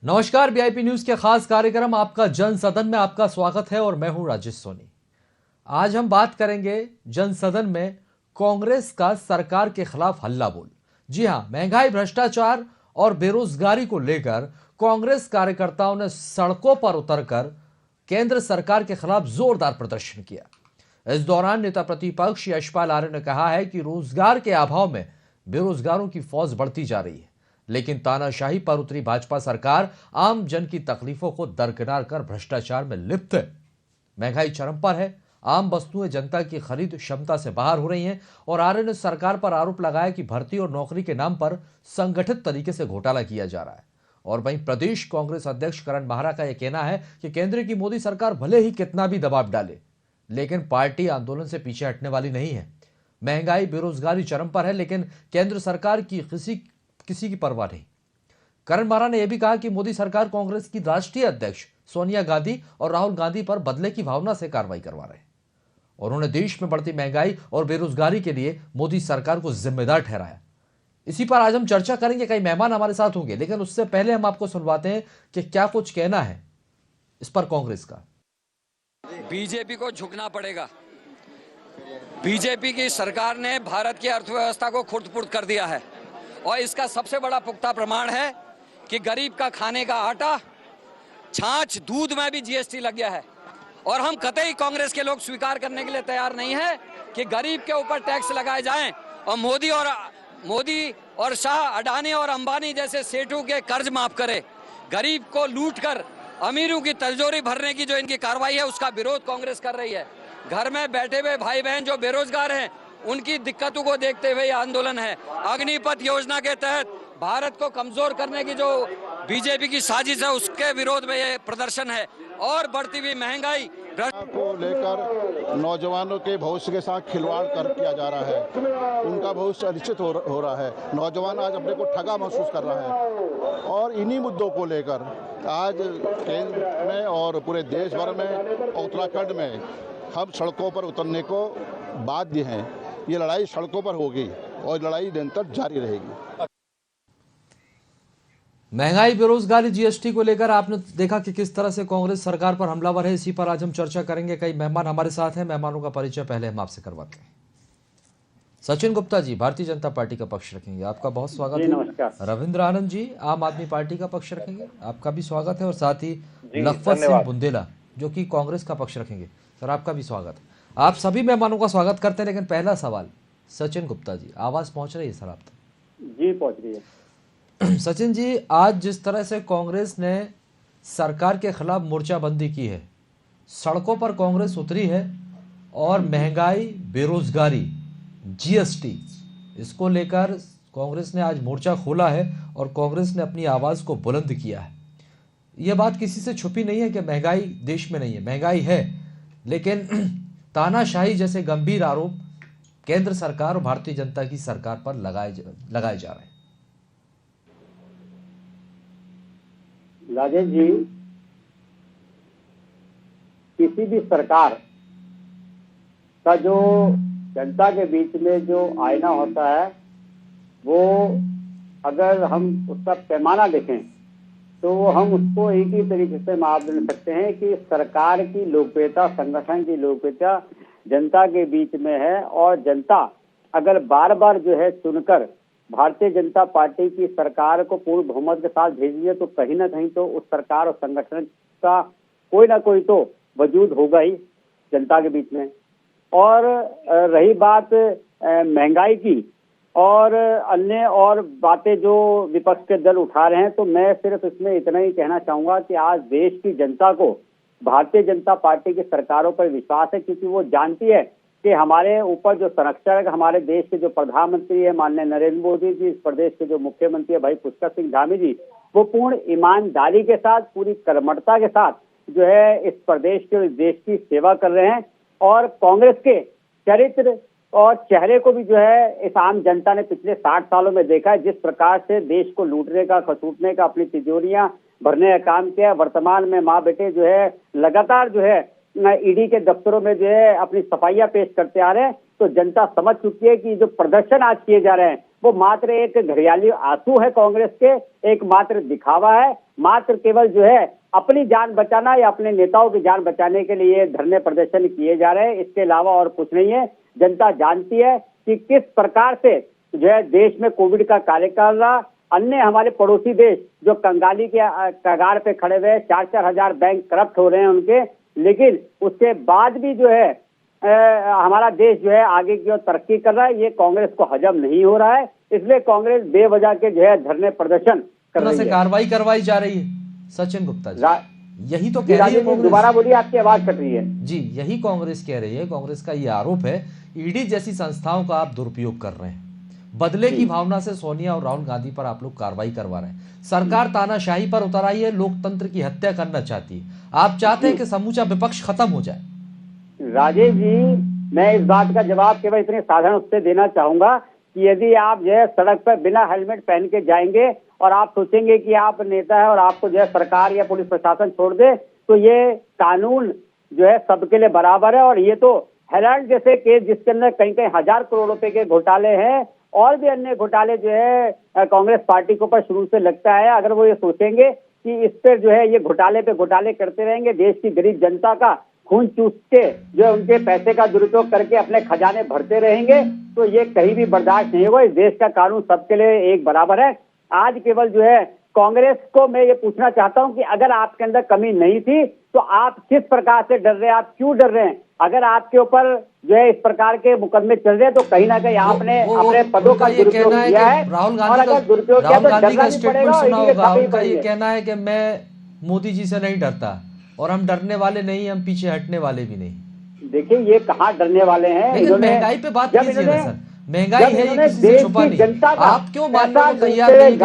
नमस्कार, VIP news के खास कार्यक्रम आपका जन सदन में आपका स्वागत है और मैं हूं राजेश सोनी। आज हम बात करेंगे जन सदन में कांग्रेस का सरकार के खिलाफ हल्ला बोल। जी हां, महंगाई, भ्रष्टाचार और बेरोजगारी को लेकर कांग्रेस कार्यकर्ताओं ने सड़कों पर उतरकर केंद्र सरकार के खिलाफ जोरदार प्रदर्शन किया। इस दौरान नेता प्रतिपक्ष यशपाल आर्य ने कहा है कि रोजगार के अभाव में बेरोजगारों की फौज बढ़ती जा रही है, लेकिन तानाशाही पर उतरी भाजपा सरकार आम जन की तकलीफों को दरकिनार कर भ्रष्टाचार में लिप्त है। महंगाई चरम पर है, आम वस्तुएं जनता की खरीद क्षमता से बाहर हो रही हैं और आर्य ने सरकार पर आरोप लगाया कि भर्ती और नौकरी के नाम पर संगठित तरीके से घोटाला किया जा रहा है। और वहीं प्रदेश कांग्रेस अध्यक्ष करण माहरा का यह कहना है कि केंद्र की मोदी सरकार भले ही कितना भी दबाव डाले, लेकिन पार्टी आंदोलन से पीछे हटने वाली नहीं है। महंगाई, बेरोजगारी चरम पर है, लेकिन केंद्र सरकार की किसी की परवाह नहीं। करण माहरा ने यह भी कहा कि मोदी सरकार कांग्रेस की राष्ट्रीय अध्यक्ष सोनिया गांधी और राहुल गांधी पर बदले की भावना से कार्रवाई करवा रहे हैं और उन्होंने देश में बढ़ती महंगाई और बेरोजगारी के लिए मोदी सरकार को जिम्मेदार ठहराया। इसी पर आज हम चर्चा करेंगे। कई मेहमान हमारे साथ होंगे, लेकिन उससे पहले हम आपको सुनवाते हैं कि क्या कुछ कहना है इस पर कांग्रेस का। बीजेपी को झुकना पड़ेगा। बीजेपी की सरकार ने भारत की अर्थव्यवस्था को खुर्द-पुर्द कर दिया है और इसका सबसे बड़ा पुख्ता प्रमाण है कि गरीब का खाने का आटा, छाछ, दूध में भी जीएसटी लग गया है। और हम कतई कांग्रेस के लोग स्वीकार करने के लिए तैयार नहीं है कि गरीब के ऊपर टैक्स लगाए जाएं और मोदी और शाह, अडानी और अंबानी जैसे सेठों के कर्ज माफ करे। गरीब को लूटकर अमीरों की तिजोरी भरने की जो इनकी कार्रवाई है, उसका विरोध कांग्रेस कर रही है। घर में बैठे हुए भाई बहन जो बेरोजगार हैं, उनकी दिक्कतों को देखते हुए यह आंदोलन है। अग्निपथ योजना के तहत भारत को कमजोर करने की जो बीजेपी की साजिश है, उसके विरोध में यह प्रदर्शन है। और बढ़ती हुई महंगाई को लेकर नौजवानों के भविष्य के साथ खिलवाड़ किया जा रहा है। उनका भविष्य अनिश्चित हो रहा है। नौजवान आज अपने को ठगा महसूस कर रहा है और इन्हीं मुद्दों को लेकर आज केंद्र में और पूरे देश भर में और उत्तराखंड में हम सड़कों पर उतरने को बाध्य हैं। ये लड़ाई सड़कों पर होगी और लड़ाई निरंतर जारी रहेगी। महंगाई, बेरोजगारी, जीएसटी को लेकर आपने देखा कि किस तरह से कांग्रेस सरकार पर हमलावर है। इसी पर आज हम चर्चा करेंगे। कई मेहमान हमारे साथ हैं। मेहमानों का परिचय पहले हम आपसे करवाते हैं। सचिन गुप्ता जी भारतीय जनता पार्टी का पक्ष रखेंगे, आपका बहुत स्वागत है। नमस्कार। रविंद्र आनंद जी आम आदमी पार्टी का पक्ष रखेंगे, आपका भी स्वागत है। और साथ ही लखपत सिंह बुंदेला जो कि कांग्रेस का पक्ष रखेंगे, सर आपका भी स्वागत है। आप सभी मेहमानों का स्वागत करते हैं। लेकिन पहला सवाल सचिन गुप्ता जी, आवाज पहुंच रही है सर आप तक? जी पहुंच रही है। सचिन जी, आज जिस तरह से कांग्रेस ने सरकार के खिलाफ मोर्चाबंदी की है, सड़कों पर कांग्रेस उतरी है और महंगाई, बेरोजगारी, जीएसटी, इसको लेकर कांग्रेस ने आज मोर्चा खोला है और कांग्रेस ने अपनी आवाज को बुलंद किया है। यह बात किसी से छुपी नहीं है कि महंगाई देश में नहीं है, महंगाई है, लेकिन तानाशाही जैसे गंभीर आरोप केंद्र सरकार और भारतीय जनता की सरकार पर लगाए जा रहे हैं। राजेश जी, किसी भी सरकार का जो जनता के बीच में जो आईना होता है, वो अगर हम उसका पैमाना देखें तो हम उसको एक ही तरीके से माप दे सकते हैं कि सरकार की लोकप्रियता, संगठन की लोकप्रियता जनता के बीच में है। और जनता अगर बार बार जो है चुनकर भारतीय जनता पार्टी की सरकार को पूर्ण बहुमत के साथ भेजी है, तो कहीं ना कहीं तो उस सरकार और संगठन का कोई ना कोई तो वजूद होगा ही जनता के बीच में। और रही बात महंगाई की और अन्य और बातें जो विपक्ष के दल उठा रहे हैं, तो मैं सिर्फ इसमें इतना ही कहना चाहूंगा कि आज देश की जनता को भारतीय जनता पार्टी की सरकारों पर विश्वास है, क्योंकि वो जानती है कि हमारे ऊपर जो संरक्षक, हमारे देश के जो प्रधानमंत्री है माननीय नरेंद्र मोदी जी, इस प्रदेश के जो मुख्यमंत्री है भाई पुष्कर सिंह धामी जी, वो पूर्ण ईमानदारी के साथ, पूरी कर्मठता के साथ जो है इस प्रदेश के, देश की सेवा कर रहे हैं। और कांग्रेस के चरित्र और चेहरे को भी जो है इस आम जनता ने पिछले 60 सालों में देखा है। जिस प्रकार से देश को लूटने का, खसूटने का, अपनी तिजोरियां भरने का काम किया, वर्तमान में माँ बेटे जो है लगातार जो है ईडी के दफ्तरों में जो है अपनी सफाइयां पेश करते आ रहे हैं। तो जनता समझ चुकी है कि जो प्रदर्शन आज किए जा रहे हैं वो मात्र एक घड़ियाली आंसू है कांग्रेस के, एक मात्र दिखावा है, मात्र केवल जो है अपनी जान बचाना या अपने नेताओं की जान बचाने के लिए धरने प्रदर्शन किए जा रहे हैं। इसके अलावा और कुछ नहीं है। जनता जानती है कि किस प्रकार से जो है देश में कोविड का कार्यकाल रहा। अन्य हमारे पड़ोसी देश जो कंगाली के कगार पे खड़े हुए, 4-4 हजार बैंक करप्ट हो रहे हैं उनके, लेकिन उसके बाद भी जो है हमारा देश जो है आगे की ओर तरक्की कर रहा है। ये कांग्रेस को हजम नहीं हो रहा है, इसलिए कांग्रेस बेवजह के जो है धरने प्रदर्शन कर रही है। कार्रवाई करवाई जा रही है। सचिन गुप्ता जी, यही तो कह रही है कांग्रेस। दोबारा बोलिए, आपकी आवाज कट रही है। जी, यही कांग्रेस कह रही है। कांग्रेस का ये आरोप है ईडी जैसी संस्थाओं का आप दुरुपयोग कर रहे हैं। बदले की भावना से सोनिया और राहुल गांधी पर आप लोग कार्रवाई करवा रहे हैं। सरकार तानाशाही पर उतर आई है, लोकतंत्र की हत्या करना चाहती है। आप चाहते हैं कि समूचा विपक्ष खत्म हो जाए। राजेश जी, मैं इस बात का जवाब केवल इतने साधारण उससे देना चाहूंगा कि यदि आप जो है सड़क पर बिना हेलमेट पहन के जाएंगे और आप सोचेंगे कि आप नेता है और आपको जो है सरकार या पुलिस प्रशासन छोड़ दे, तो ये कानून जो है सबके लिए बराबर है। और ये तो हेराल्ड जैसे केस जिसके अंदर कई कई हजार करोड़ रुपए के घोटाले हैं और भी अन्य घोटाले जो है कांग्रेस पार्टी के ऊपर शुरू से लगता है। अगर वो ये सोचेंगे कि इस पर जो है ये घोटाले पे घोटाले करते रहेंगे, देश की गरीब जनता का खून चूस के जो है उनके पैसे का दुरुपयोग करके अपने खजाने भरते रहेंगे, तो ये कहीं भी बर्दाश्त नहीं होगा। इस देश का कानून सबके लिए एक बराबर है। आज केवल जो है कांग्रेस को मैं ये पूछना चाहता हूं कि अगर आपके अंदर कमी नहीं थी तो आप किस प्रकार से डर रहे हैं, आप क्यों डर रहे हैं? अगर आपके ऊपर जो है इस प्रकार के मुकदमे चल रहे हैं तो कहीं ना कहीं आपने अपने पदों का दुरुपयोग किया है। राहुल और अगर दुरुपयोग किया तो डरना नहीं पड़ेगा। उनका ये कहना है कि मैं मोदी जी से नहीं डरता और हम डरने वाले नहीं, हम पीछे हटने वाले भी नहीं। देखिए, ये कहाँ डरने वाले हैं? लेकिन महंगाई पे बात कीजिए ना सर, महंगाई है, ये किसी से छुपा नहीं। आप क्यों मानने को तैयार नहीं कि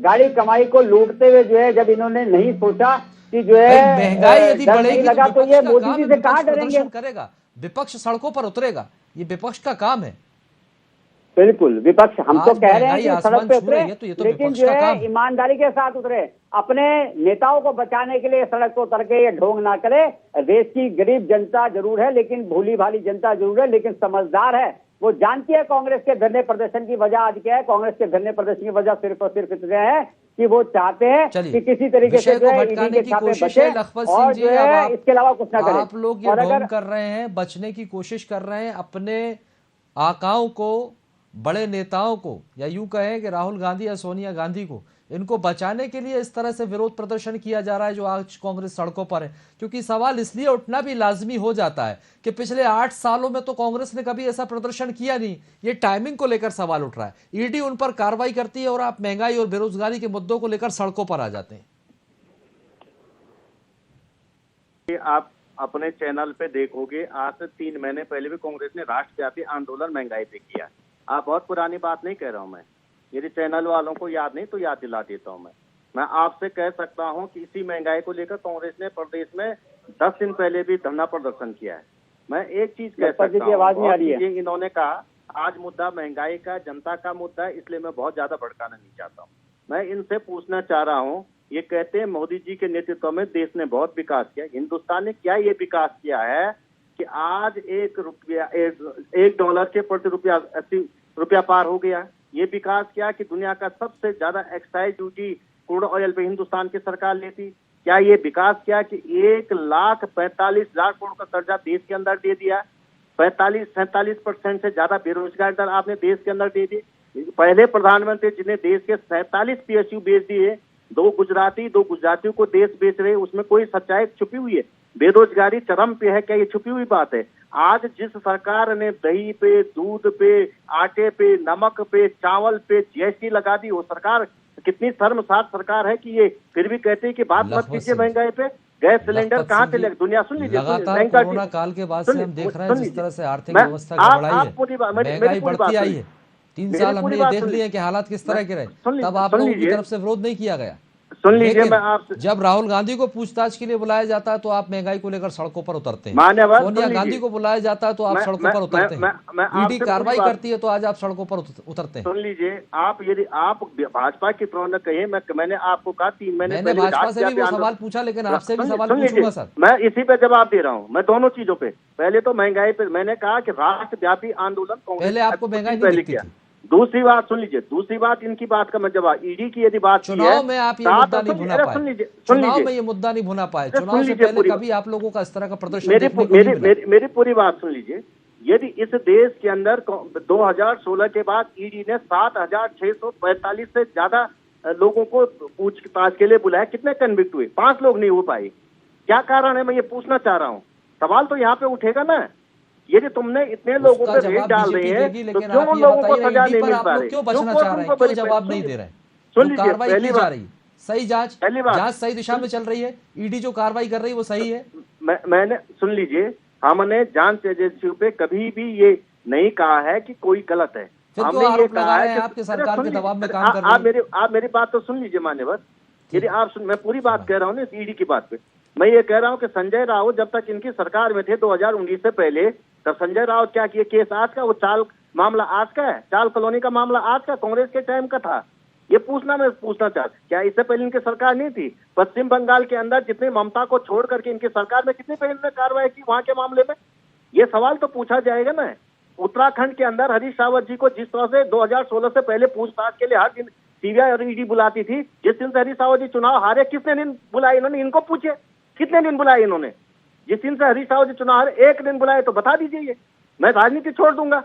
गाड़ी कमाई को लूटते हुए जो है जब इन्होंने नहीं सोचा कि जो है महंगाई यदि बढ़ेगी लगा तो ये मोदी जी से कहाँ डरेंगे? करेगा विपक्ष, सड़कों पर उतरेगा, ये विपक्ष का काम है। बिल्कुल, विपक्ष हम तो कह रहे हैं कि सड़क पे उतरे, तो लेकिन जो है ईमानदारी के साथ उतरे, अपने नेताओं को बचाने के लिए सड़क पर उतर के ये ढोंग ना करे। देश की गरीब जनता जरूर है, लेकिन भोली भाली जनता जरूर है, लेकिन समझदार है। वो जानती है कांग्रेस के धरने प्रदर्शन की वजह आज क्या है। कांग्रेस के धरने प्रदर्शन की वजह सिर्फ और सिर्फ इतने है कि वो चाहते हैं कि किसी तरीके से जो है ईडी के छापे बचे और जो है इसके अलावा कुछ ना करें। आप लोग ये ढोंग कर रहे हैं, बचने की कोशिश कर रहे हैं, अपने आकाओं को, बड़े नेताओं को, या यूं कहें कि राहुल गांधी या सोनिया गांधी को, इनको बचाने के लिए इस तरह से विरोध प्रदर्शन किया जा रहा है जो आज कांग्रेस सड़कों पर है। क्योंकि सवाल इसलिए उठना भी लाजमी हो जाता है कि पिछले 8 सालों में तो कांग्रेस ने कभी ऐसा प्रदर्शन किया नहीं। ये टाइमिंग को लेकर सवाल उठ रहा है। ईडी उन पर कार्रवाई करती है और आप महंगाई और बेरोजगारी के मुद्दों को लेकर सड़कों पर आ जाते हैं। आप अपने चैनल पे देखोगे, आज से 3 महीने पहले भी कांग्रेस ने राष्ट्रव्यापी आंदोलन महंगाई पे किया। आप बहुत पुरानी बात नहीं कह रहा हूं मैं, यदि चैनल वालों को याद नहीं तो याद दिला देता हूं मैं आपसे कह सकता हूं कि इसी महंगाई को लेकर कांग्रेस ने प्रदेश में 10 दिन पहले भी धरना प्रदर्शन किया है। मैं एक चीज कह सकता हूं, इन्होंने कहा आज मुद्दा महंगाई का, जनता का मुद्दा है, इसलिए मैं बहुत ज्यादा भड़काना नहीं चाहता हूँ। मैं इनसे पूछना चाह रहा हूँ, ये कहते हैं मोदी जी के नेतृत्व में देश ने बहुत विकास किया। हिंदुस्तान ने क्या ये विकास किया है कि आज $1 के प्रति रुपया 80 रुपया पार हो गया? ये विकास किया कि दुनिया का सबसे ज्यादा एक्साइज ड्यूटी क्रूड ऑयल पे हिंदुस्तान की सरकार लेती? क्या ये विकास किया कि 1,45,00,000 करोड़ का कर्जा देश के अंदर दे दिया? 45-47% से ज्यादा बेरोजगार दर आपने देश के अंदर दे दी। पहले प्रधानमंत्री जिन्हें देश के 47 PSU बेच दिए, 2 गुजरातियों को देश बेच रहे, उसमें कोई सच्चाई छुपी हुई है? बेरोजगारी चरम पे है, क्या ये छुपी हुई बात है? आज जिस सरकार ने दही पे, दूध पे, आटे पे, नमक पे, चावल पे GST लगा दी, वो सरकार कितनी शर्मसार सरकार है कि ये फिर भी कहते हैं कि बात मत कीजिए महंगाई पे। गैस सिलेंडर कहाँ से लगे? दुनिया सुन लीजिए, लगातार कोरोना काल के बाद से हम देख रहे हैं जिस तरह से आर्थिक व्यवस्था गड़बड़ाई है, महंगाई बढ़ती आई है। 3 साल हमने देख लिए कि हालात किस तरह के रहे, तब आप लोगों की तरफ से विरोध नहीं किया गया। सुन लीजिए, मैं आपसे, जब राहुल गांधी को पूछताछ के लिए बुलाया जाता है तो आप महंगाई को लेकर सड़कों पर उतरते हैं। सोनिया गांधी को बुलाया जाता है तो आप सड़कों पर उतरते हैं। ईडी कार्रवाई करती है तो आज आप सड़कों पर उतरते हैं। सुन लीजिए, आप यदि आप भाजपा की प्रेरणा कहिए, मैंने आपको कहा 3 महीने मैंने भाजपा से भी वो सवाल पूछा, लेकिन आपसे भी सवाल पूछूंगा सर। मैं इसी पे जवाब दे रहा हूँ, मैं दोनों चीजों पे। पहले तो महंगाई पे मैंने कहा कि राष्ट्रव्यापी आंदोलन पहले आपको महंगाई नहीं दिखती थी, दूसरी बात सुन लीजिए, दूसरी बात इनकी बात का मैं जवाब, ईडी की यदि बात की है, चुनाव में आप ये मुद्दा नहीं भुना पाए, सुन लीजिए, चुनाव में ये मुद्दा नहीं भुना पाए, चुनाव से पहले कभी आप लोगों का इस तरह का प्रदर्शन देखने को नहीं मिला। मेरी पूरी बात सुन लीजिए। यदि इस देश के अंदर 2016 के बाद ईडी ने 7,645 से ज्यादा लोगों को पूछताछ के लिए बुलाया, कितने कन्विक्ट हुए? 5 लोग नहीं हो पाए। क्या कारण है, मैं ये पूछना चाह रहा हूँ। सवाल तो यहाँ पे उठेगा ना, यदि तुमने इतने लोगों पे रेड डाल रहे हैं तो क्यों उन लोगों को सजा नहीं मिल पा रही? क्यों बचना चाह रहे हैं, क्यों जवाब नहीं दे रहे हैं? सुन लीजिए, कार्रवाई पहली की जा बात, रही, सही जांच सही दिशा में चल रही है, ईडी जो कार्रवाई कर रही है वो सही है। मैंने सुन लीजिए, हमने जांच एजेंसियों पे कभी भी ये नहीं कहा है कि कोई गलत है। हमने ये कहा है कि आपके सरकार के दबाव में काम कर रही है। आप मेरी बात तो सुन लीजिए मान्यवर, यदि आप मैं पूरी बात कह रहा हूँ ना ईडी की बात पे। मैं ये कह रहा हूँ कि संजय राउत जब तक इनकी सरकार में थे 2019 से पहले, तब संजय राउत क्या किए? केस आज का, वो चाल मामला आज का है, चाल कॉलोनी का मामला आज का, कांग्रेस के टाइम का था। ये मैं पूछना चाहता, क्या इससे पहले इनकी सरकार नहीं थी? पश्चिम बंगाल के अंदर जितनी ममता को छोड़ करके इनकी सरकार में कितनी पहले इन्होंने कार्रवाई की वहां के मामले में? ये सवाल तो पूछा जाएगा ना। उत्तराखंड के अंदर हरीश रावत जी को जिस तरह से 2016 से पहले पूछताछ के लिए हर दिन सीबीआई और ईडी बुलाती थी, जिस दिन से हरीश रावत जी चुनाव हारे, कितने दिन बुलाए इन्होंने? इनको पूछे कितने दिन बुलाए इन्होंने? जिस दिन से हरीश रावत जी चुनाव हारे, एक दिन बुलाए तो बता दीजिए, ये मैं राजनीति छोड़ दूंगा।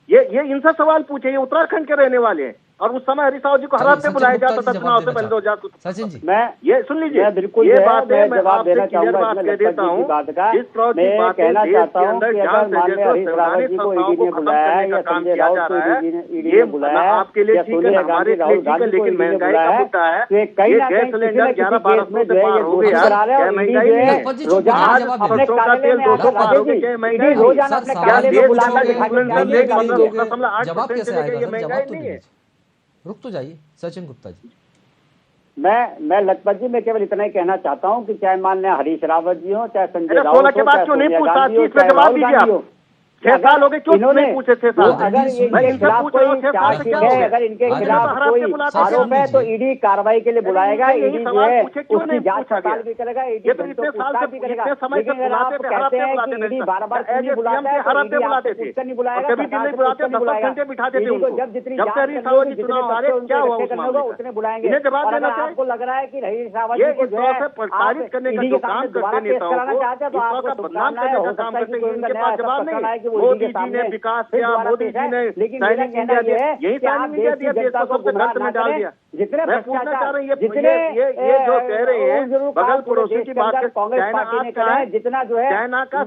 ये इनसे सवाल पूछे, ये उत्तराखंड के रहने वाले हैं, और उस समय हरीश रावत जी को हर हफ्ते बुलाया जाता था चुनाव से पहले 2000। सचिन जी, मैं ये सुन लीजिए, बिल्कुल ये बात है, मैं आपसे क्लियर बात कह देता हूँ। इस तरह की बातें देश के अंदर जांच एजेंसियों संवैधानिक संस्थाओं को खत्म करने का काम किया जा रहा है। ये आपके लिए ठीक है, हमारे लिए ठीक है, लेकिन महंगाई का मुद्दा है। ये गैस सिलेंडर 1100-1200 से पार हो गया, क्या महंगाई नहीं है? आज सरसों का तेल 200 पार हो गया, क्या महंगाई नहीं है? क्या देश का इन्फ्लुएंसर रेट 15.8% से लेकर ये महंगाई नहीं है? रुक तो जाइए सचिन गुप्ता जी। मैं लखपत जी, मैं केवल इतना ही कहना चाहता हूं कि चाहे माननीय हरीश रावत जी हो, चाहे संजय राउत हो, 16 के बाद क्यों नहीं पूछा? इस पे जवाब दीजिए आप। 6 साल हो गए, क्यों नहीं पूछे? 6 साल अगर इनके खिलाफ कोई चार्जशीट है, अगर इनके खिलाफ कोई आरोप है तो ईडी कार्रवाई के लिए बुलाएगा, ईडी जो है उसकी जांच पड़ताल भी करेगा, ईडी पूछताछ भी करेगा। लेकिन अगर आप कहते हैं कि ईडी बार-बार क्यों नहीं बुलाता है, तो ईडी आपसे पूछकर नहीं बुलाएगा, कभी नहीं बुलाते, 10 घंटे बिठाते थे उनको। जब जितनी जब हरीश रावत जी चुनाव हारे, क्या हुआ उस मामले में? उतने बुलाएंगे। इन्हें जवाब देना चाहिए। आपको लग रहा है कि हरीश रावत जी को जो है प्रताड़ित करने का जो काम करते नेताओं को, इस का बदनाम करने का काम करते हैं, इनके पास जवाब नहीं है। मोदी जी ने विकास किया, मोदी जी ने सैनिक इंडिया दिया, यही सैनिक इंडिया दिया, देश को सबसे गर्त में डाल दिया। मैं पूछना चाह रहा हूँ, ये जो कह रहे हैं बगल पड़ोसी की बात, चाइना आज का है, जितना जो है चाइना का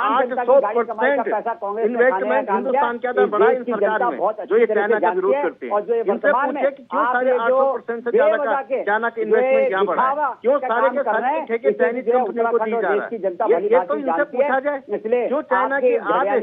850% इन्वेस्टमेंट हिंदुस्तान के अंदर बढ़ा इन सरकार में, जो ये चाइना का विरोध करते हैं। इनसे पूछे कि क्यों 850% से ज्यादा का चाइना का इन्वेस्टमेंट यहाँ बढ़ा है, क्यों सारे के सारे ठेके चाइनीज कंपनियों को दी जा रहा है? ये तो इनसे पूछा जाए, क्यों चाइना की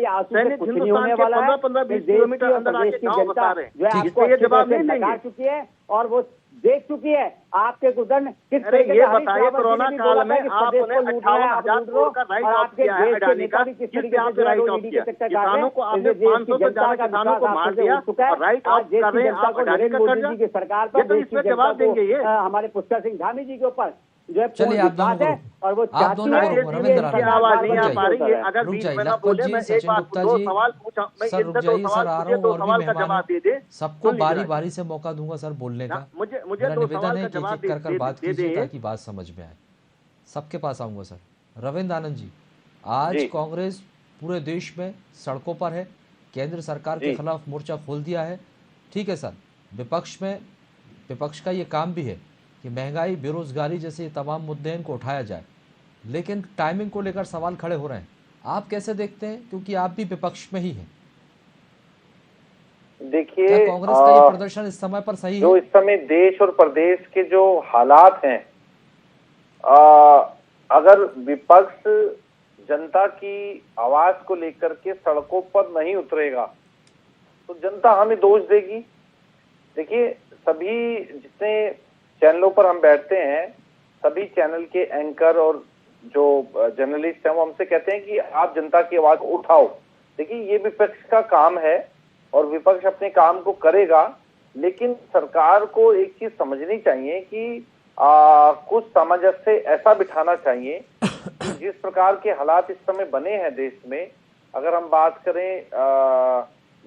आज सैनिक हिंदुस्तान के 15-20 किलोमीटर अंदर आके गाँव बता रहे हैं? इससे ये जवाब नहीं देंगे। और वो देख चुकी है आपके कुदन किस तरीके से। ये बताइए, कोरोना काल में आपने 58,000 करोड़ का राइट ऑफ किया है अडानी का, किस पे आपने राइट ऑफ किया? किसानों को आपने 500 से ज्यादा किसानों को मार दिया और राइट ऑफ कर रहे हैं आप अडानी का कर्जा। की सरकार ये तो इसमें जवाब देंगे ये हमारे पुष्कर सिंह धामी जी के ऊपर जो है। चलिए आप दोनों है और वो रविंद्र आवाज नहीं आ पा रही है। अगर बीच में ना बोले, मैं एक बात, 2 सवाल पूछा, मैं इनसे 2 सवाल पूछे, 2 सवाल का जवाब दे दे। सबको बारी बारी से मौका दूंगा सर बोलने का। मुझे 2 निवेदन है कि एक कर बात कीजिए ताकि बात समझ में आए। सबके पास आऊंगा सर। रविंद्र आनंद जी, आज कांग्रेस पूरे देश में सड़कों पर है, केंद्र सरकार के खिलाफ मोर्चा खोल दिया है। ठीक है सर, विपक्ष का ये काम भी है कि महंगाई, बेरोजगारी जैसे तमाम मुद्दे इनको उठाया जाए, लेकिन टाइमिंग को लेकर सवाल खड़े हो रहे हैं। आप कैसे देखते हैं, क्योंकि आप भी विपक्ष में ही हैं? देखिए, कांग्रेस का ये प्रदर्शन इस समय पर सही जो है? इस समय देश और प्रदेश के जो हालात हैं, अगर विपक्ष जनता की आवाज को लेकर के सड़कों पर नहीं उतरेगा तो जनता हमें दोष देगी। देखिए, सभी जितने चैनलों पर हम बैठते हैं, सभी चैनल के एंकर और जो जर्नलिस्ट हैं वो हमसे कहते हैं कि आप जनता की आवाज उठाओ। देखिए, ये विपक्ष का काम है और विपक्ष अपने काम को करेगा, लेकिन सरकार को एक चीज समझनी चाहिए कि कुछ सामंजस्य ऐसा बिठाना चाहिए कि जिस प्रकार के हालात इस समय बने हैं देश में, अगर हम बात करें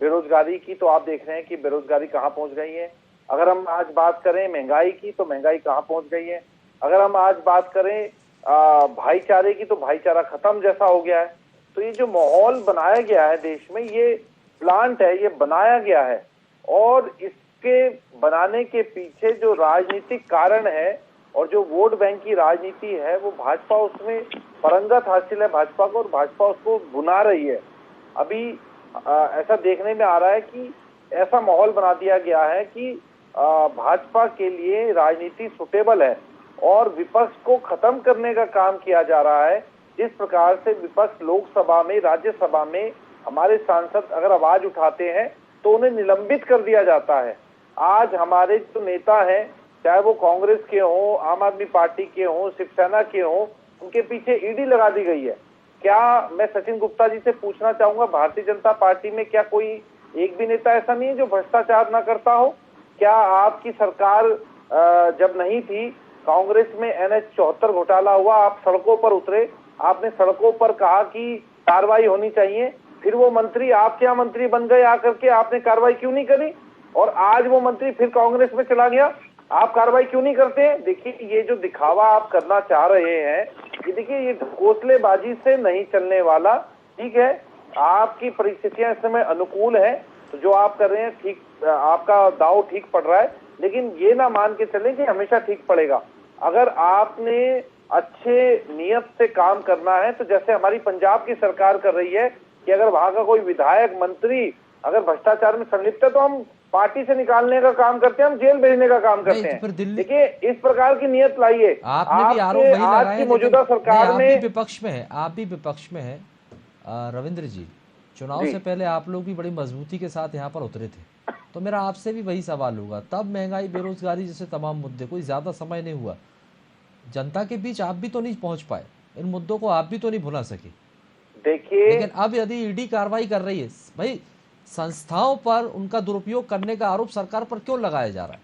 बेरोजगारी की, तो आप देख रहे हैं कि बेरोजगारी कहाँ पहुंच गई है। अगर हम आज बात करें महंगाई की, तो महंगाई कहाँ पहुंच गई है। अगर हम आज बात करें भाईचारे की, तो भाईचारा खत्म जैसा हो गया है। तो ये जो माहौल बनाया गया है देश में, ये प्लांट है, ये बनाया गया है, और इसके बनाने के पीछे जो राजनीतिक कारण है और जो वोट बैंक की राजनीति है, वो भाजपा उसमें परंगत हासिल है भाजपा को, और भाजपा उसको भुना रही है। अभी ऐसा देखने में आ रहा है कि ऐसा माहौल बना दिया गया है कि भाजपा के लिए राजनीति सुटेबल है और विपक्ष को खत्म करने का काम किया जा रहा है। जिस प्रकार से विपक्ष लोकसभा में, राज्यसभा में हमारे सांसद अगर आवाज उठाते हैं तो उन्हें निलंबित कर दिया जाता है। आज हमारे जो नेता हैं, चाहे वो कांग्रेस के हों, आम आदमी पार्टी के हों, शिवसेना के हों, उनके पीछे ईडी लगा दी गई है। क्या मैं सचिन गुप्ता जी से पूछना चाहूंगा, भारतीय जनता पार्टी में क्या कोई एक भी नेता ऐसा नहीं है जो भ्रष्टाचार ना करता हो? क्या आपकी सरकार जब नहीं थी, कांग्रेस में NH 74 घोटाला हुआ, आप सड़कों पर उतरे, आपने सड़कों पर कहा कि कार्रवाई होनी चाहिए, फिर वो मंत्री आपके यहाँ मंत्री बन गए आकर के, आपने कार्रवाई क्यों नहीं करी? और आज वो मंत्री फिर कांग्रेस में चला गया, आप कार्रवाई क्यों नहीं करते? देखिए, ये जो दिखावा आप करना चाह रहे हैं, ये देखिए, ये घोंसलेबाजी से नहीं चलने वाला। ठीक है, आपकी परिस्थितियां इस समय अनुकूल है, तो जो आप कर रहे हैं ठीक, आपका दाव ठीक पड़ रहा है, लेकिन ये ना मान के चलें कि हमेशा ठीक पड़ेगा। अगर आपने अच्छे नियत से काम करना है, तो जैसे हमारी पंजाब की सरकार कर रही है कि अगर वहां का कोई विधायक, मंत्री अगर भ्रष्टाचार में संलिप्त है तो हम पार्टी से निकालने का काम करते हैं, हम जेल भेजने का काम करते हैं। देखिए, इस प्रकार की नियत लाइए। आपने भी आरोप वही लगाए, आज की मौजूदा सरकार में विपक्ष में है, आप भी विपक्ष में है रविंद्र जी। चुनाव से पहले आप लोग भी बड़ी मजबूती के साथ यहाँ पर उतरे थे, तो मेरा आपसे भी वही सवाल होगा। तब महंगाई, बेरोजगारी जैसे तमाम मुद्दे, कोई ज्यादा समय नहीं हुआ, जनता के बीच आप भी तो नहीं पहुंच पाए, इन मुद्दों को आप भी तो नहीं भुला सके। देखिए, लेकिन अब यदि ईडी कार्रवाई कर रही है, भाई संस्थाओं पर उनका दुरुपयोग करने का आरोप सरकार पर क्यों लगाया जा रहा है?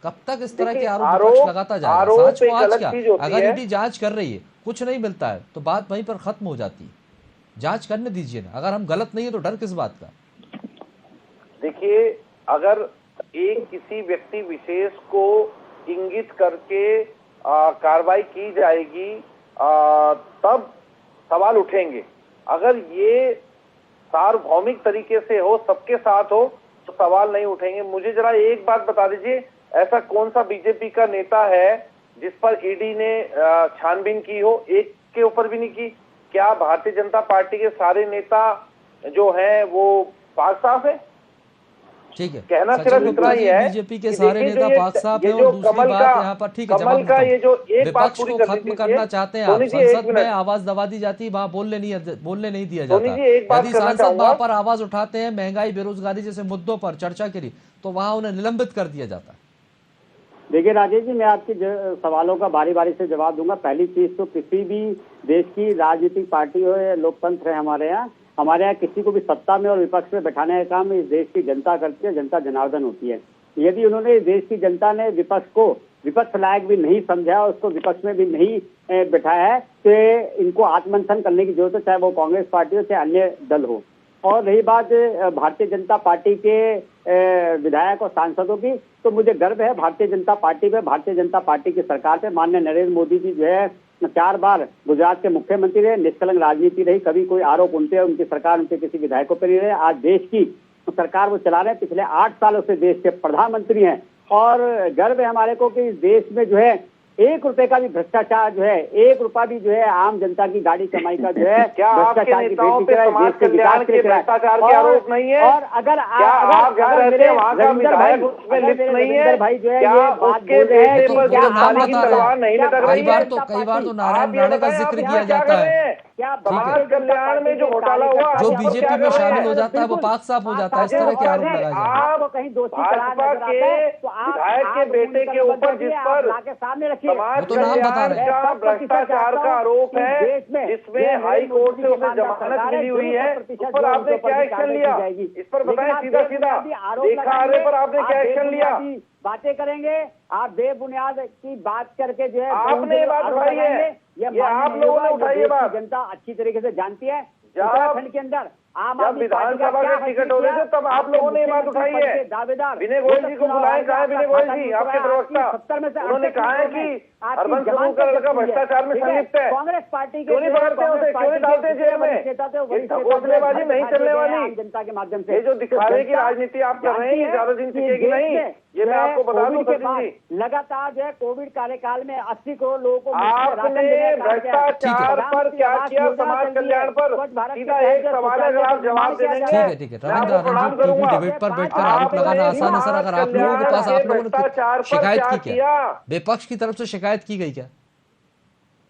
कब तक इस तरह के आरोप विपक्ष लगाता जाएगा? सच को आज क्या, अगर ईडी जांच कर रही है, कुछ नहीं मिलता है, तो बात वहीं पर खत्म हो जाती है। जांच करने दीजिए ना, अगर हम गलत नहीं है तो डर किस बात का? देखिए, अगर एक किसी व्यक्ति विशेष को इंगित करके कार्रवाई की जाएगी, तब सवाल उठेंगे। अगर ये सार्वभौमिक तरीके से हो, सबके साथ हो, तो सवाल नहीं उठेंगे। मुझे जरा एक बात बता दीजिए, ऐसा कौन सा बीजेपी का नेता है जिस पर ईडी ने छानबीन की हो? एक के ऊपर भी नहीं की। क्या भारतीय जनता पार्टी के सारे नेता जो हैं वो पाक साफ है? ठीक है, कहना सिर्फ इतना ही है, बीजेपी के सारे नेता पाक साफ है। और दूसरी बात यहाँ पर, ठीक है, कमल का ये जो एक बात विपक्ष को खत्म करना चाहते हैं आप, संसद में आवाज दबा दी जाती है, वहाँ बोलने नहीं दिया जाता। यदि सांसद वहाँ पर आवाज उठाते हैं महंगाई, बेरोजगारी जैसे मुद्दों पर चर्चा के लिए, तो वहाँ उन्हें निलंबित कर दिया जाता है। देखिए राजेश जी, मैं आपके सवालों का बारी बारी से जवाब दूंगा। पहली चीज तो किसी भी देश की राजनीतिक पार्टी हो या लोकतंत्र है हमारे यहाँ किसी को भी सत्ता में और विपक्ष में बैठाने का काम इस देश की जनता करती है, जनता जनार्दन होती है। यदि उन्होंने देश की जनता ने विपक्ष को विपक्ष लायक भी नहीं समझा, उसको विपक्ष में भी नहीं बैठाया है, तो इनको आत्ममंथन करने की जरूरत है, चाहे वो कांग्रेस पार्टी हो चाहे अन्य दल हो। और रही बात भारतीय जनता पार्टी के विधायक और सांसदों की, तो मुझे गर्व है भारतीय जनता पार्टी पे, भारतीय जनता पार्टी की सरकार पे। माननीय नरेंद्र मोदी जी जो है 4 बार गुजरात के मुख्यमंत्री रहे, निष्कलंक राजनीति रही, कभी कोई आरोप उनकी सरकार उनके किसी विधायकों पर नहीं रहे। आज देश की सरकार वो चला रहे हैं, पिछले 8 सालों से देश के प्रधानमंत्री हैं। और गर्व है हमारे को कि इस देश में जो है 1 रुपए का भी भ्रष्टाचार जो है, 1 रुपया भी जो है आम जनता की गाड़ी कमाई का जो है भ्रष्टाचार की समाज कल्याण के भ्रष्टाचार के आरोप नहीं है। और अगर आप जहाँ रहते हैं वहाँ का विधायक उसमें लिप्त नहीं है, भाई जो है क्या ये बात उसके बोल रहे हैं बेटे कि पर क्या गिरफ्तारी की तलवार नहीं लटक रही है? कई बार तो नारायण राणे का जिक्र किया जाता है। क्या समाज कल्याण में जो घोटाला हुआ, जो बीजेपी में शामिल हो जाता है वो पाक साफ हो जाता है, इस तरह के आरोप लगाए जाते हैं। आप कहीं दोषी भाजपा के विधायक के बेटे के ऊपर जिस पर समाज कल्याण का भ्रष्टाचार का आरोप है, जिसमें हाई कोर्ट से उसे जमानत मिली हुई है, उस पर आपने क्या एक्शन लिया? इस पर बताएं सीधा सीधा, देखा आने पर आपने क्या एक्शन लिया? बातें करेंगे आप बेबुनियाद की बात करके जो है आपने ये बात उठाई है, ये आप लोगों ने उठाई है बात। जनता अच्छी तरीके से जानती है। उत्तराखंड के अंदर जब विधानसभा के टिकट हो रहे थे तब आप लोगों ने ये बात उठाई है। विनय गोयल जी को बुलाए, कहा है विनय गोयल जी आपके प्रवक्ता, उन्होंने कहा है कि हरबंस समूह का लड़का भ्रष्टाचार में संलिप्त है, कांग्रेस पार्टी क्यों नहीं पकड़ते उसे, क्यों नहीं डालते जेल में? ठगोसलेबाजी नहीं चलने वाली, जनता के माध्यम से ये जो दिखावे की राजनीति आप कर रहे हैं ज्यादा दिन टिकेगी नहीं, ये मैं आपको बता दूं सचिन जी। लगातार जो है कोविड कार्यकाल में 80 करोड़ लोगों को आपने भ्रष्टाचार पर क्या किया, समाज कल्याण पर, सीधा एक सवाल है, अगर आप जवाब दे देंगे ठीक है रविंद्र आनंद जी, टीवी डिबेट पर बैठकर आरोप लगाना आसान है सर। अगर आप लोगों के पास आप लोगों ने शिकायत की क्या, विपक्ष की तरफ से शिकायत की गई क्या?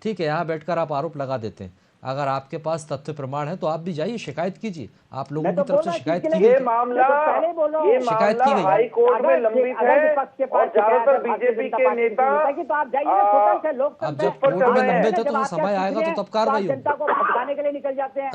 ठीक है, यहाँ बैठकर आप आरोप लगा देते हैं। अगर आपके पास तथ्य प्रमाण है तो आप भी जाइए शिकायत कीजिए। आप लोगों की तरफ से शिकायत की गई, ये मामला शिकायत की गई हाई कोर्ट में लंबित है और ज्यादातर बीजेपी के नेता अब जब कोर्ट में लंबे थे तो समय आएगा तो तब कार्रवाई होगी। जनता को भटकाने के लिए निकल जाते हैं।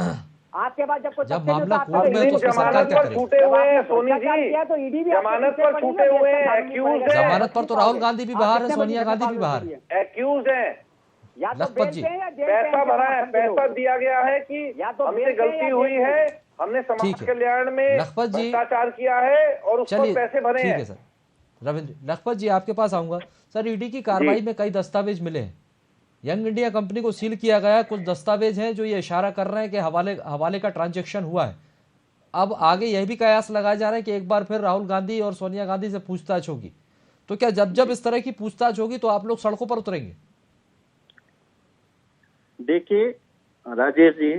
आपके बाद जब मामला कोर्ट में है तो उसमें सरकार क्या करेगी? छूटे हुए हैं सोनी जी, जमानत पर छूटे हुए हैं, एक्यूज है। जमानत पर तो राहुल गांधी भी बाहर है, सोनिया गांधी भी बाहर है, एक्यूज है। लखपत जी पैसा भरा है, पैसा दिया गया है कि हमसे गलती हुई है, हमने समाज कल्याण में लखपत जी भ्रष्टाचार किया है और उस पर पैसे भरे हैं। ठीक है सर। रविंद्र लखपत जी आपके पास आऊंगा सर। ईडी की कार्रवाई में कई दस्तावेज मिले हैं। यंग इंडिया कंपनी को सील किया गया, कुछ दस्तावेज हैं जो ये इशारा कर रहे हैं कि हवाले का ट्रांजैक्शन हुआ है। अब आगे यह भी कयास लगाया जा रहा है कि एक बार फिर राहुल गांधी और सोनिया गांधी से पूछताछ होगी। तो क्या जब इस तरह की पूछताछ होगी तो आप लोग सड़कों पर उतरेंगे? देखिए राजेश जी,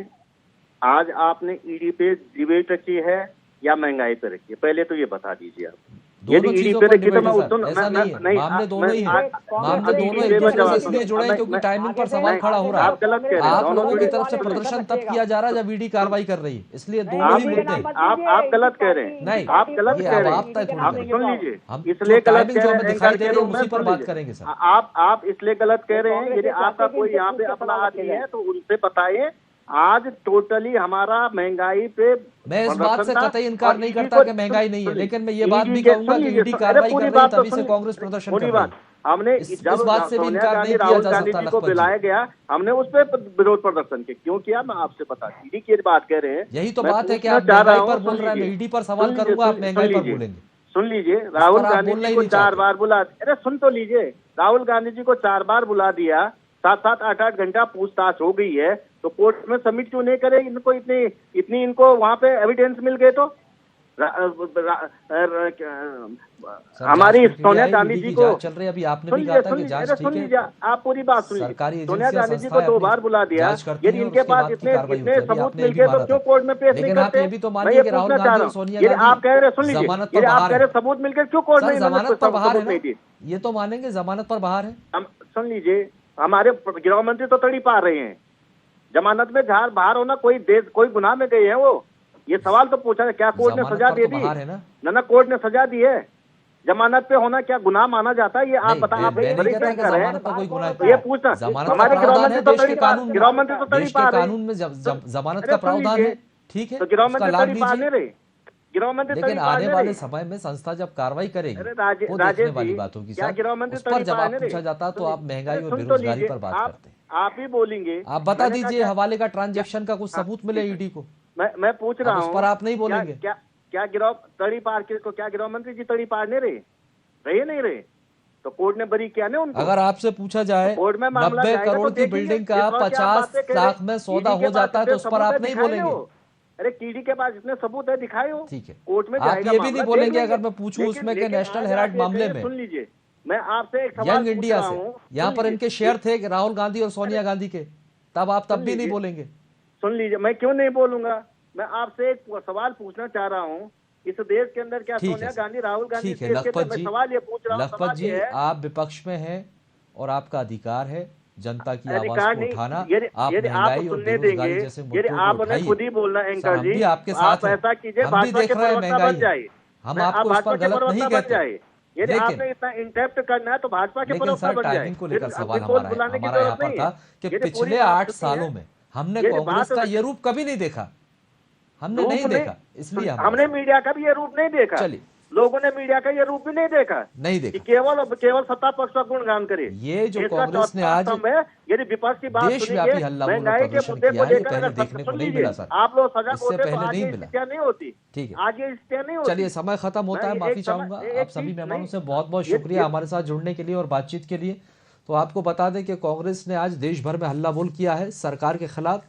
आज आपने ईडी पे डिबेट रखी है या महंगाई पे रखी है, पहले तो ये बता दीजिए आप। दोनों चीजों पर डिबेट है सर, ऐसा नहीं है। मामले दोनों ही हैं, मामले दोनों एक दूसरे से इसलिए जुड़े हैं क्योंकि टाइमिंग पर सवाल खड़ा हो रहा है। आप गलत कह रहे हैं। आप लोगों की तरफ से प्रदर्शन तब किया जा रहा है जब ईडी कार्रवाई कर रही है, इसलिए दोनों ही मुद्दे। आप गलत कह रहे हैं, नहीं आप गलत कह रहे हैं। आप सुन लीजिए, इसलिए गलत कह रहे हैं, दिखाई दे रहे हैं उसी पर बात करेंगे सर। आप इसलिए गलत कह रहे हैं। यदि आपका कोई यहाँ पे अपना आदमी है तो उनसे बताइए। आज टोटली हमारा महंगाई पे, मैं इस बात से कतई इनकार नहीं करता कि महंगाई नहीं है, लेकिन मैं ये बात भी कहूंगा कि ईडी कार्रवाई कर रही है तभी से कांग्रेस प्रदर्शन कर रही है। हमने इस बात से भी इनकार नहीं किया जा सकता। को बुलाया गया, हमने उस पर विरोध प्रदर्शन क्यों किया, मैं आपसे बता। ईडी की बात कह रहे हैं, यही तो बात है कि आप महंगाई पर बोल रहे हैं, ईडी पर सवाल करूंगा, आप महंगाई पर बोलेंगे। सुन लीजिए, राहुल गांधी जी को 4 बार बुला, अरे सुन तो लीजिए, राहुल गांधी जी को 4 बार बुला दिया, 7-7, 8-8 घंटा पूछताछ हो गई है, तो कोर्ट में सबमिट क्यों नहीं करे? इनको इतनी इनको वहां पे एविडेंस मिल गए तो हमारी सोनिया गांधी जी को चल रही है। अभी आपने भी कहा था कि जांच ठीक है, आप पूरी बात सुनिए। सोनिया गांधी जी को 2 बार बुला दिया, यदि इनके पास इतने सबूत मिल गए तो क्यों कोर्ट में पेश नहीं करते? ये भी तो मानिए कि राहुल गांधी और सोनिया गांधी आप कह रहे, सुन लीजिए, आप कह रहे सबूत मिलकर क्यों कोर्ट में जमानत पर बाहर है? ये तो मानेंगे जमानत पर बाहर है। सुन लीजिए, हमारे गृह मंत्री तो तड़ी पा रहे हैं, जमानत में बाहर होना कोई गुनाह में गए हैं वो? ये सवाल तो पूछा है, क्या कोर्ट ने सजा दे दी? ना कोर्ट ने सजा दी है। जमानत पे होना क्या गुनाह माना जाता है? ये आप बता, आप ये पूछना। हमारे गृह मंत्री तो तड़ी पा रहे, कानून में जमानत का प्रावधान है, ठीक है, तो गृह मंत्री तड़ी पा नहीं रहे। लेकिन आने वाले समय में संस्था जब कार्रवाई करेगी वो देखने वाली बात होगी सर। उस पर जवाब पूछा जाता तो आप महंगाई और बेरोजगारी पर बात करते हैं। आप ही बोलेंगे, आप बता दीजिए हवाले का ट्रांजैक्शन का कुछ सबूत मिले ईडी को? मैं पूछ रहा हूँ, उस पर आप नहीं बोलेंगे? क्या गिरफ्तार तड़ी पार को क्या गृह मंत्री जी तड़ी पार नहीं रहे नहीं रहे? तो कोर्ट ने बरी किया ना उनको। अगर आपसे पूछा जाए 90 करोड़ की बिल्डिंग का 50 लाख में सौदा हो जाता है तो उस पर आप नहीं बोलेंगे? अरे ईडी के पास इतने सबूत है, दिखाए हो। ठीक है, कोर्ट में आप ये भी नहीं बोलेंगे अगर मैं पूछूं उसमें के नेशनल हेराल्ड मामले में? सुन लीजिए, मैं आपसे एक सवाल यंग इंडिया से यहाँ पर इनके शेयर थे राहुल गांधी और सोनिया गांधी के, तब आप तब भी नहीं बोलेंगे? सुन लीजिए, मैं क्यों नहीं बोलूंगा? मैं आपसे एक सवाल पूछना चाह रहा हूँ, इस देश के अंदर क्या सोनिया गांधी, राहुल गांधी, ठीक है लखपत जी, सवाल ये पूछ रहा हूँ। लखपत जी, आप विपक्ष में हैं और आपका अधिकार है जनता की आवाज को उठाना। आप महंगाई और बेरोजगारी जैसे मुद्दों को उठाइए। खुद ही बोलना एंकर जी, हम भी आपके साथ हैं, ऐसा कीजिए, हम भी देख रहे हैं महंगाई, हम आपको उस पर गलत नहीं कहते। यदि आपने इतना इंटरेस्ट करना है तो भाजपा के लेकिन सर टाइमिंग को लेकर सवाल हमारा यहाँ पर था कि पिछले 8 सालों में हमने कांग्रेस का ये रूप कभी नहीं देखा, हमने नहीं देखा, इसलिए हमने मीडिया का भी ये रूप नहीं देखा। चलिए लोगों ने मीडिया का ये रूप भी नहीं देखा नहीं कि देखा। केवल सत्ता पक्ष का गुणगान करे। ये जो इसका कांग्रेस ने चौथा आज स्तंभ है, यदि विपक्ष की बात देशव्यापी सुनिए, हल्ला बोल और महंगाई के प्रदर्शन मुद्दे किया को है, ये लेकर पहले अगर देखने को सुन नहीं लीजिए, मिला सर। आप लोग सजग इससे होते तो पहले आज नहीं ये मिला। स्थितियां नहीं होती। ठीक है, आज ये स्थितियां नहीं होती। चलिए समय खत्म होता है, मैं माफी एक समय- चाहूंगा एक आप चीज सभी मेहमानों नहीं, से। बहुत बहुत ये- शुक्रिया ये- हमारे साथ जुड़ने के लिए और बातचीत के लिए। तो आपको बता दें कि कांग्रेस ने आज देश भर में हल्ला बोल किया है सरकार के खिलाफ।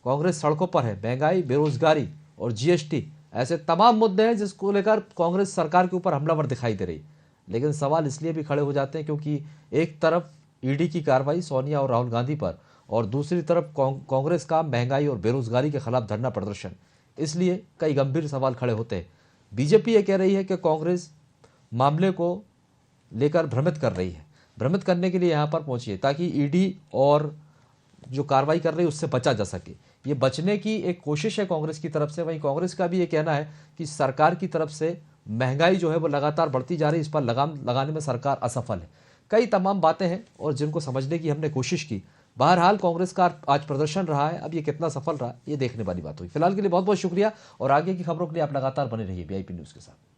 कांग्रेस सड़कों पर है। महंगाई, बेरोजगारी और जीएसटी ऐसे तमाम मुद्दे हैं जिसको लेकर कांग्रेस सरकार के ऊपर हमलावर दिखाई दे रही। लेकिन सवाल इसलिए भी खड़े हो जाते हैं क्योंकि एक तरफ ईडी की कार्रवाई सोनिया और राहुल गांधी पर, और दूसरी तरफ कांग्रेस का महंगाई और बेरोजगारी के खिलाफ धरना प्रदर्शन। इसलिए कई गंभीर सवाल खड़े होते हैं। बीजेपी ये कह रही है कि कांग्रेस मामले को लेकर भ्रमित कर रही है। भ्रमित करने के लिए यहाँ पर पहुंची है ताकि ईडी और जो कार्रवाई कर रही है उससे बचा जा सके। ये बचने की एक कोशिश है कांग्रेस की तरफ से। वहीं कांग्रेस का भी ये कहना है कि सरकार की तरफ से महंगाई जो है वो लगातार बढ़ती जा रही है, इस पर लगाम लगाने में सरकार असफल है। कई तमाम बातें हैं और जिनको समझने की हमने कोशिश की। बहरहाल कांग्रेस का आज प्रदर्शन रहा है, अब ये कितना सफल रहा ये देखने वाली बात हुई। फिलहाल के लिए बहुत बहुत शुक्रिया और आगे की खबरों के लिए आप लगातार बने रहिए VIP न्यूज़ के साथ।